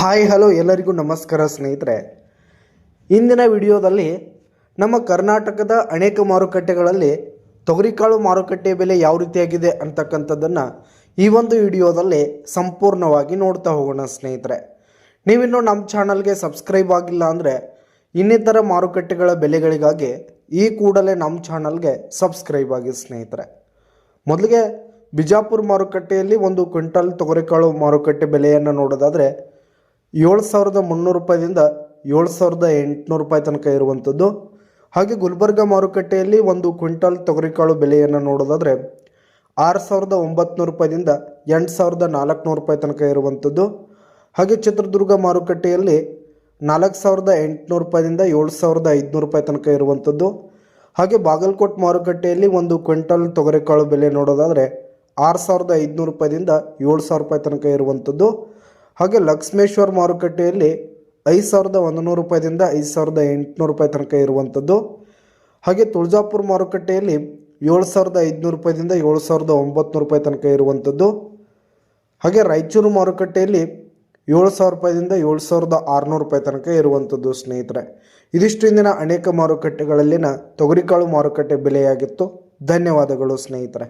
Hi hello ಎಲ್ಲರಿಗೂ ನಮಸ್ಕಾರ ಸ್ನೇಹಿತರೆ. ಇಂದಿನ ವಿಡಿಯೋದಲ್ಲಿ ನಮ್ಮ ಕರ್ನಾಟಕದ ಅನೇಕ ಮಾರುಕಟ್ಟೆಗಳಲ್ಲಿ ತೊಗರಿಕಾಳು ಮಾರುಕಟ್ಟೆ ಬೆಲೆ ಯಾವ ರೀತಿಯಾಗಿದೆ ಅಂತಕ್ಕಂಥದ್ದನ್ನು ಈ ಒಂದು ವಿಡಿಯೋದಲ್ಲಿ ಸಂಪೂರ್ಣವಾಗಿ ನೋಡ್ತಾ ಹೋಗೋಣ ಸ್ನೇಹಿತರೆ. ನೀವಿನ್ನೂ ನಮ್ಮ ಚಾನಲ್ಗೆ ಸಬ್ಸ್ಕ್ರೈಬ್ ಆಗಿಲ್ಲ ಅಂದರೆ ಇನ್ನಿತರ ಮಾರುಕಟ್ಟೆಗಳ ಬೆಲೆಗಳಿಗಾಗಿ ಈ ಕೂಡಲೇ ನಮ್ಮ ಚಾನಲ್ಗೆ ಸಬ್ಸ್ಕ್ರೈಬ್ ಆಗಿ ಸ್ನೇಹಿತರೆ. ಮೊದಲಿಗೆ ಬಿಜಾಪುರ ಮಾರುಕಟ್ಟೆಯಲ್ಲಿ ಒಂದು ಕ್ವಿಂಟಲ್ ತೊಗರಿಕಾಳು ಮಾರುಕಟ್ಟೆ ಬೆಲೆಯನ್ನು ನೋಡೋದಾದರೆ 7,300 ರೂಪಾಯಿದಿಂದ 7,800 ರೂಪಾಯಿ ತನಕ ಇರುವಂಥದ್ದು. ಹಾಗೆ ಗುಲ್ಬರ್ಗ ಮಾರುಕಟ್ಟೆಯಲ್ಲಿ ಒಂದು ಕ್ವಿಂಟಲ್ ತೊಗರಿಕಾಳು ಬೆಲೆಯನ್ನು ನೋಡೋದಾದರೆ 6,900 ರೂಪಾಯಿದಿಂದ 8,400 ರೂಪಾಯಿ ತನಕ ಇರುವಂಥದ್ದು. ಹಾಗೆ ಚಿತ್ರದುರ್ಗ ಮಾರುಕಟ್ಟೆಯಲ್ಲಿ 4,800 ರೂಪಾಯಿದಿಂದ 7,500 ರೂಪಾಯಿ ತನಕ ಇರುವಂಥದ್ದು. ಹಾಗೆ ಬಾಗಲಕೋಟೆ ಮಾರುಕಟ್ಟೆಯಲ್ಲಿ ಒಂದು ಕ್ವಿಂಟಲ್ ತೊಗರಿಕಾಳು ಬೆಲೆ ನೋಡೋದಾದರೆ 6,500 ರೂಪಾಯಿದಿಂದ 7,000 ರೂಪಾಯಿ ತನಕ ಇರುವಂಥದ್ದು. ಹಾಗೆ ಲಕ್ಷ್ಮೇಶ್ವರ ಮಾರುಕಟ್ಟೆಯಲ್ಲಿ 5,100 ರೂಪಾಯಿದಿಂದ 5,800 ರೂಪಾಯಿ ತನಕ ಇರುವಂಥದ್ದು. ಹಾಗೆ ತುಳಜಾಪುರ ಮಾರುಕಟ್ಟೆಯಲ್ಲಿ 7,500 ರೂಪಾಯಿದಿಂದ 7,900 ರೂಪಾಯಿ ತನಕ ಇರುವಂಥದ್ದು. ಹಾಗೆ ರಾಯಚೂರು ಮಾರುಕಟ್ಟೆಯಲ್ಲಿ 7,000 ರೂಪಾಯಿದಿಂದ 7,600 ರೂಪಾಯಿ ತನಕ ಇರುವಂಥದ್ದು ಸ್ನೇಹಿತರೆ. ಇದಿಷ್ಟು ಇಂದಿನ ಅನೇಕ ಮಾರುಕಟ್ಟೆಗಳಲ್ಲಿನ ತೊಗರಿಕಾಳು ಮಾರುಕಟ್ಟೆ ಬೆಲೆಯಾಗಿತ್ತು. ಧನ್ಯವಾದಗಳು ಸ್ನೇಹಿತರೆ.